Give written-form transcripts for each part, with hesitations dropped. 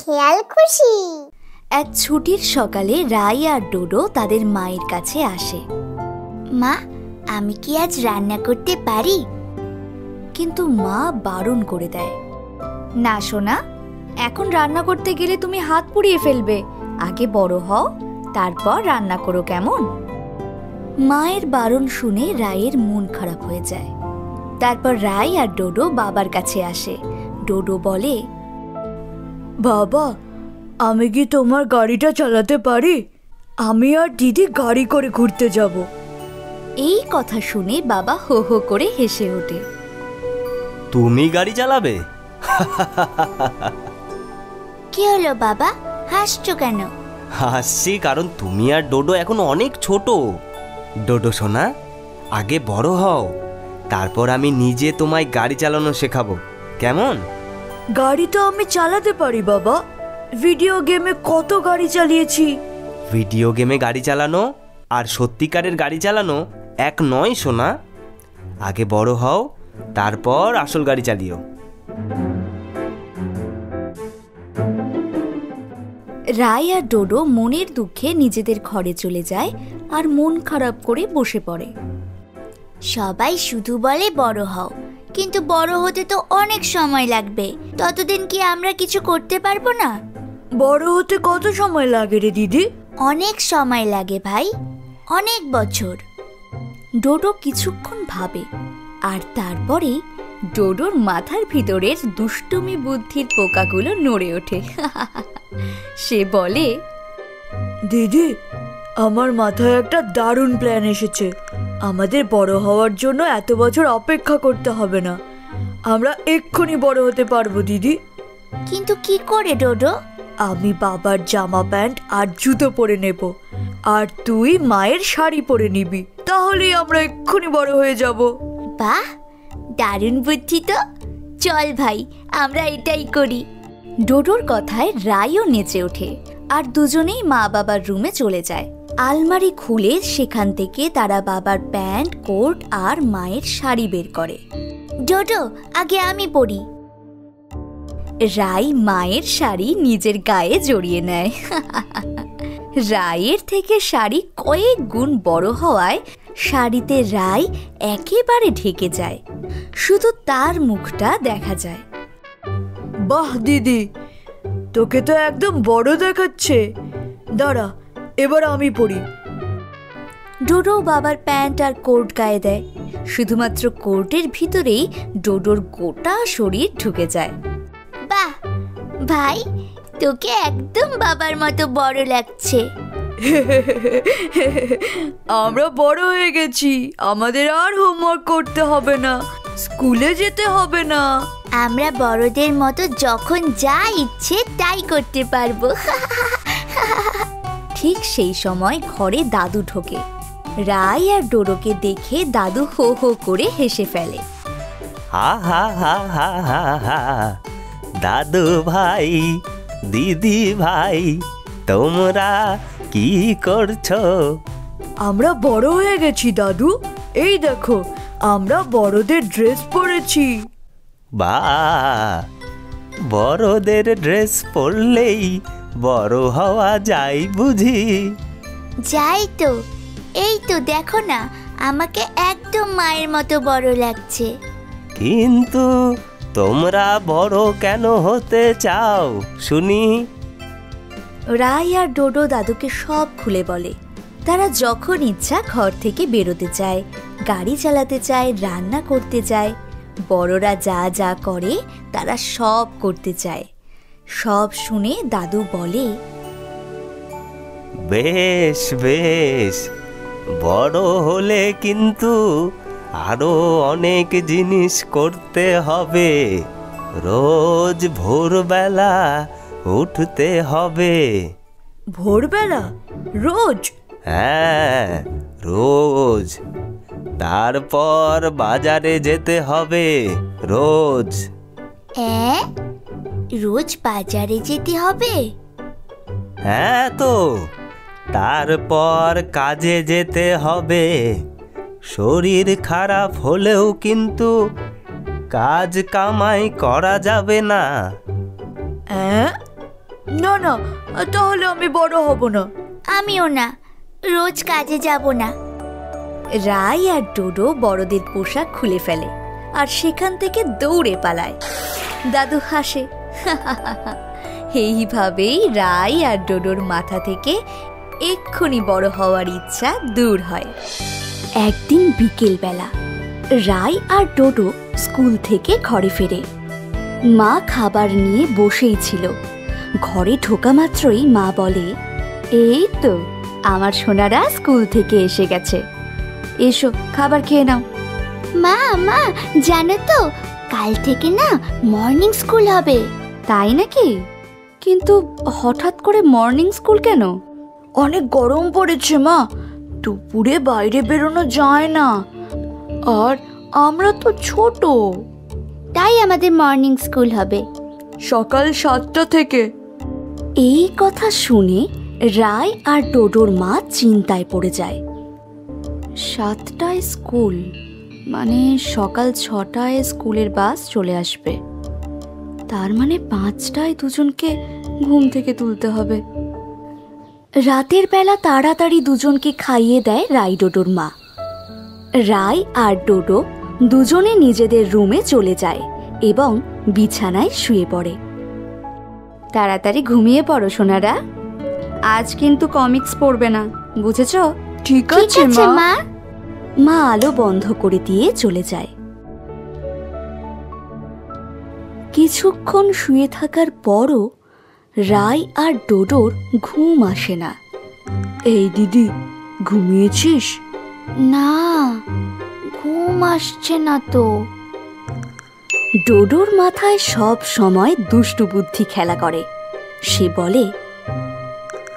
খেয়াল খুশি। এক ছুটির সকালে রাই আর ডোডো তাদের মায়ের কাছে আসে। মা, আমি কি আজ রান্না করতে পারি? কিন্তু মা বারণ করে দেয়। না সোনা, এখন রান্না করতে গেলে তুমি হাত পুড়িয়ে ফেলবে। আগে বড় হও, তারপর রান্না করো, কেমন? মায়ের বারণ শুনে রায়ের মন খারাপ হয়ে যায়। তারপর রাই আর ডোডো বাবার কাছে আসে। ডোডো বলে, বাবা, আমি কি তোমার গাড়িটা চালাতে পারি? আমি আর দিদি গাড়ি করে ঘুরতে যাব। এই কথা শুনে বাবা হো হো করে হেসে ওঠে। তুমি গাড়ি চালাবে? কি হলো বাবা, হাসছো কেন? হাসছি কারণ তুমি আর ডোডো এখন অনেক ছোট। ডোডো সোনা, আগে বড় হও, তারপর আমি নিজে তোমায় গাড়ি চালানো শেখাবো, কেমন? গাড়ি তো আমি চালাতে পারি বাবা, ভিডিও গেমে কত গাড়ি চালিয়েছি। ভিডিও গেমে গাড়ি চালানো আর সত্যিকারের গাড়ি চালানো এক নয় সোনা। আগে বড় হও, তারপর আসল গাড়ি চালিও। রাই আর ডোডো মনের দুঃখে নিজেদের ঘরে চলে যায় আর মন খারাপ করে বসে পড়ে। সবাই শুধু বলে বড় হও, কিন্তু বড় হতে তো অনেক সময় লাগবে। ততদিন কি আমরা কিছু করতে পারবো না? বড় হতে কত সময় লাগে রে দিদি? অনেক সময় লাগে ভাই, অনেক বছর। ডোডো কিছুক্ষণ ভাবে, আর তারপরে ডোডোর মাথার ভিতরের দুষ্টুমি বুদ্ধির পোকাগুলো নড়ে ওঠে। সে বলে, দিদি, আমার মাথায় একটা দারুণ প্ল্যান এসেছে। আমাদের বড় হওয়ার জন্য এত বছর অপেক্ষা করতে হবে না, আমরা এক্ষুনি বড় হতে পারবো দিদি। কিন্তু কি করে ডোডো? আমি বাবার জামা প্যান্ট আর জুতো পরে নেব, আর তুই মায়ের শাড়ি পরে নিবি, তাহলেই আমরা এক্ষুনি বড় হয়ে যাব। বাহ, দারুণ বুদ্ধি তো। চল ভাই, আমরা এটাই করি। ডোডোর কথায় রাইও নেচে ওঠে, আর দুজনেই মা বাবার রুমে চলে যায়। আলমারি খুলে সেখান থেকে তারা বাবার প্যান্ট, কোট আর মায়ের শাড়ি বের করে। ডোডো, আগে আমি পরি। রাই মায়ের শাড়ি নিজের গায়ে জড়িয়ে নেয়। রাইয়ের থেকে শাড়ি কয়েক গুণ বড় হওয়ায় শাড়িতে রাই একেবারে ঢেকে যায়, শুধু তার মুখটা দেখা যায়। বাহ দিদি, তোকে তো একদম বড় দেখাচ্ছে। দাঁড়া, এবার আমি পরি। ডোডো বাবার প্যান্ট আর কোট গায়ে দেয়। শুধুমাত্র কোটের ভিতরেই ডোডোর গোটা শরীর ঢুকে যায়। বাহ ভাই, তোকে একদম বাবার মতো বড় লাগছে। আমরা বড় হয়ে গেছি, আমাদের আর হোমওয়ার্ক করতে হবে না, স্কুলে যেতে হবে না। আমরা বড়দের মতো যখন যা ইচ্ছে তাই করতে পারবো। ঠিক সেই সময় ঘরে দাদু ঢোকে। রাই আর ডোডোকে দেখে দাদু হো হো করে হেসে ফেলে। হা হা হা হা হা হা, দাদু ভাই, দিদি ভাই, তোমরা কি করছো? আমরা বড় হয়ে গেছি দাদু, এই দেখো আমরা বড়দের ড্রেস পরেছি। বাহ, বড়দের ড্রেস পরলেই বড় হওয়া যায় বুঝি? যাই তো, এই তো দেখো না, আমাকে একদম মায়ের মতো বড় লাগছে। কিন্তু তোমরা বড় কেন হতে চাও শুনি? রাই আর ডোডো দাদুকে সব খুলে বলে। তারা যখন ইচ্ছা ঘর থেকে বেরোতে চায়, গাড়ি চালাতে চায়, রান্না করতে চায়। বড়রা যা যা করে তারা সব করতে চায়। সব শুনে দাদু বলে, বেশ বেশ, বড় হলে কিন্তু আরো অনেক জিনিস করতে হবে। রোজ ভোরবেলা উঠতে হবে। ভোরবেলা? রোজ? হ্যাঁ, রোজ। তারপর বাজারে যেতে হবে রোজ। রোজ বাজারে যেতে হবে? হ্যাঁ তো, তারপর কাজে যেতে হবে। শরীর খারাপ হলেও কিন্তু কাজ কামাই করা যাবে না? না না, তাহলে আমি বড় হব না। আমিও না, রোজ কাজে যাব না। রাই আর ডোডো বড়দের পোশাক খুলে ফেলে আর সেখান থেকে দৌড়ে পালায়। দাদু হাসে। এইভাবেই রাই আর ডোডোর মাথা থেকে এক্ষুনি বড় হওয়ার ইচ্ছা দূর হয়। একদিন বিকেলবেলা রাই আর ডোডো স্কুল থেকে ঘরে ফেরে। মা খাবার নিয়ে বসেই ছিল। ঘরে ঢোকা মাত্রই মা বলে, এই তো আমার সোনারা স্কুল থেকে এসে গেছে, এসো খাবার খেয়ে নাও। মা মা, জানো তো কাল থেকে না মর্নিং স্কুল হবে। তাই নাকি? কিন্তু হঠাৎ করে মর্নিং স্কুল কেন? অনেক গরম পড়েছে মা, দুপুরে বাইরে বেরোনো যায় না, আর আমরা তো ছোট। তাই আমাদের মর্নিং স্কুল হবে সকাল 7টা থেকে। এই কথা শুনে রাই আর ডোডোর মা চিন্তায় পড়ে যায়। 7টায় স্কুল মানে সকাল 6টায় স্কুলের বাস চলে আসবে, তার মানে 5টায় দুজনকে ঘুম থেকে তুলতে হবে। রাতের বেলা তাড়াতাড়ি দুজনকে খাইয়ে দেয় রাই ডোডোর মা। রাই আর ডোডো দুজনে নিজেদের রুমে চলে যায় এবং বিছানায় শুয়ে পড়ে। তাড়াতাড়ি ঘুমিয়ে পড়ো সোনারা, আজ কিন্তু কমিক্স পড়বে না, বুঝেছ? ঠিক আছে মা। মা আলো বন্ধ করে দিয়ে চলে যায়। কিছুক্ষণ শুয়ে থাকার পরও রাই আর ডোডোর ঘুম আসে না। এই দিদি, ঘুমিয়েছিস? না, ঘুম আসছে না তো। ডোডোর মাথায় সব সময় দুষ্টু বুদ্ধি খেলা করে। সে বলে,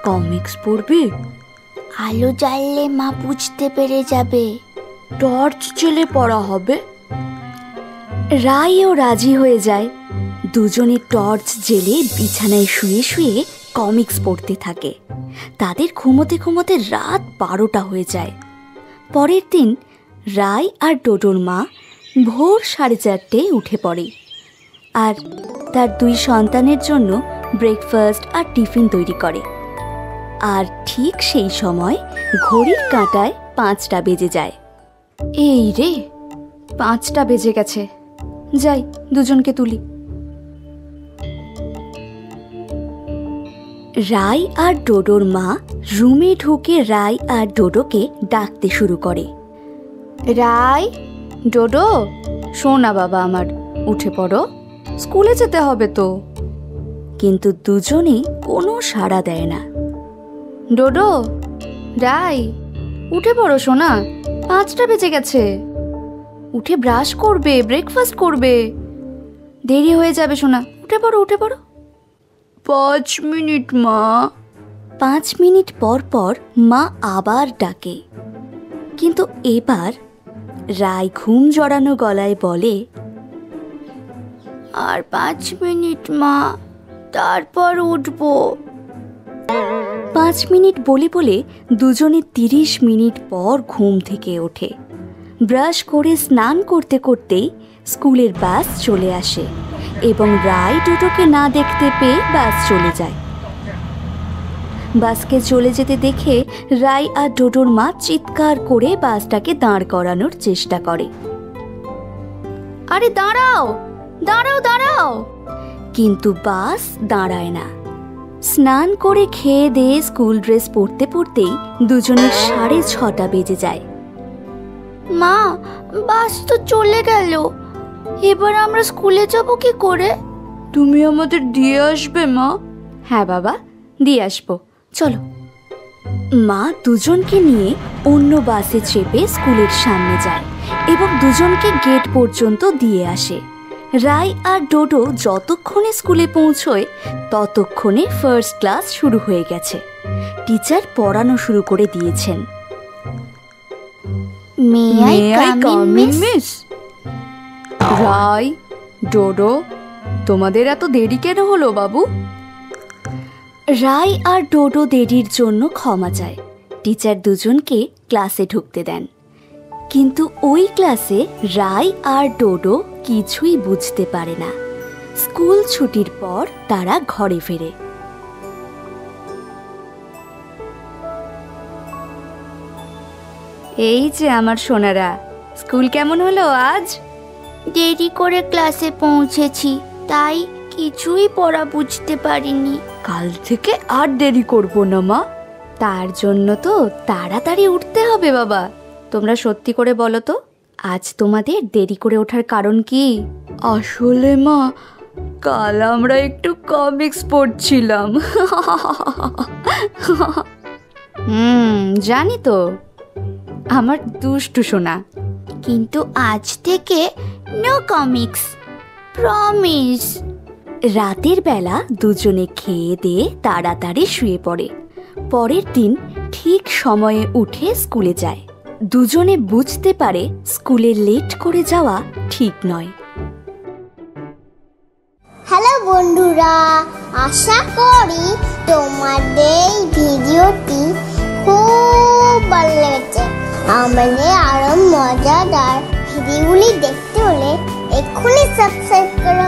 কমিক্স পড়বে? আলো জ্বাললে মা বুঝতে পেরে যাবে। টর্চ জ্বেলে পড়া হবে। রাইও রাজি হয়ে যায়। দুজনে টর্চ জ্বেলে বিছানায় শুয়ে শুয়ে কমিক্স পড়তে থাকে। তাদের ঘুমোতে ঘুমোতে রাত 12টা হয়ে যায়। পরের দিন রাই আর ডোডোর মা ভোর 4:30 উঠে পড়ে আর তার 2 সন্তানের জন্য ব্রেকফাস্ট আর টিফিন তৈরি করে। আর ঠিক সেই সময় ঘড়ির কাঁটায় 5টা বেজে যায়। এই রে, 5টা বেজে গেছে, যাই দুজনকে তুলি। রাই আর ডোডোর মা রুমে ঢুকে রাই আর ডোডোকে ডাকতে শুরু করে। রাই, ডোডো, শোনা বাবা আমার, উঠে পড়ো, স্কুলে যেতে হবে তো। কিন্তু দুজনেই কোনো সাড়া দেয় না। ডোডো, রাই, উঠে পড়ো সোনা, 5টা বেজে গেছে, উঠে ব্রাশ করবে, ব্রেকফাস্ট করবে, দেরি হয়ে যাবে সোনা, উঠে পড়ো উঠে পড়ো। 5 মিনিট মা। 5 মিনিট পর পর মা আবার ডাকে, কিন্তু এবার রাই ঘুম জড়ানো গলায় বলে, আর 5 মিনিট মা, তারপর উঠবো। 5 মিনিট বলে বলে দুজনে 30 মিনিট পর ঘুম থেকে ওঠে। ব্রাশ করে স্নান করতে করতেই স্কুলের বাস চলে আসে এবং রাই ডোডোকে না দেখতে পেয়ে বাস চলে যায়। বাসকে চলে যেতে দেখে রাই আর ডোডোর মা চিৎকার করে বাসটাকে দাঁড় করানোর চেষ্টা করে। আরে দাঁড়াও দাঁড়াও দাঁড়াও! কিন্তু বাস দাঁড়ায় না। স্নান করে খেয়ে দিয়ে স্কুল ড্রেস পরতে পরতেই দুজনের 6:30 বেজে যায়। মা, বাস তো চলে গেল, এবার আমরা স্কুলে যাব কি করে? তুমি আমাদের দিয়ে আসবে মা? হ্যাঁ বাবা, দিয়ে আসবো, চলো। মা দুজনকে নিয়ে অন্য বাসে চেপে স্কুলের সামনে যায় এবং দুজনকে গেট পর্যন্ত দিয়ে আসে। রাই আর ডোডো যতক্ষণে স্কুলে পৌঁছয় ততক্ষণে ফার্স্ট ক্লাস শুরু হয়ে গেছে। টিচার পড়ানো শুরু করে দিয়েছেন। May I come in miss? Rai, ডোডো, তোমাদের এত দেরি কেন হলো বাবু? রাই আর ডোডো দেরির জন্য ক্ষমা চায়। টিচার দুজনকে ক্লাসে ঢুকতে দেন, কিন্তু ওই ক্লাসে রাই আর ডোডো কিছুই বুঝতে পারে না। স্কুল ছুটির পর তারা ঘরে ফেরে। এই যে আমার সোনারা, স্কুল কেমন হলো আজ? দেরি করে ক্লাসে পৌঁছেছি, তাই কিছুই পড়া বুঝতে পারিনি। কাল থেকে আর দেরি করব না মা। তার জন্য তো তাড়াতাড়ি উঠতে হবে বাবা। তোমরা সত্যি করে বলো তো, আজ তোমাদের দেরি করে ওঠার কারণ কি? আসলে মা, কাল আমরা একটু কমিক্স পড়ছিলাম। জানি তো, আমার দুষ্টু সোনা। কিন্তু আজ থেকে নো কমিক্স, প্রমিস। রাতের বেলা দুজনে খেয়ে দিয়ে তাড়াতাড়ি শুয়ে পড়ে। পরের দিন ঠিক সময়ে উঠে স্কুলে যায়। দুজনে বুঝতে পারে স্কুলে লেট করে যাওয়া ঠিক নয়। হ্যালো বন্ধুরা, আশা করি তোমাদের এই ভিডিওটি খুব ভালো লেগেছে। আমাদের আরো মজাদার ভিডিওগুলি দেখতে হলে এক্ষুনি সাবস্ক্রাইব করো।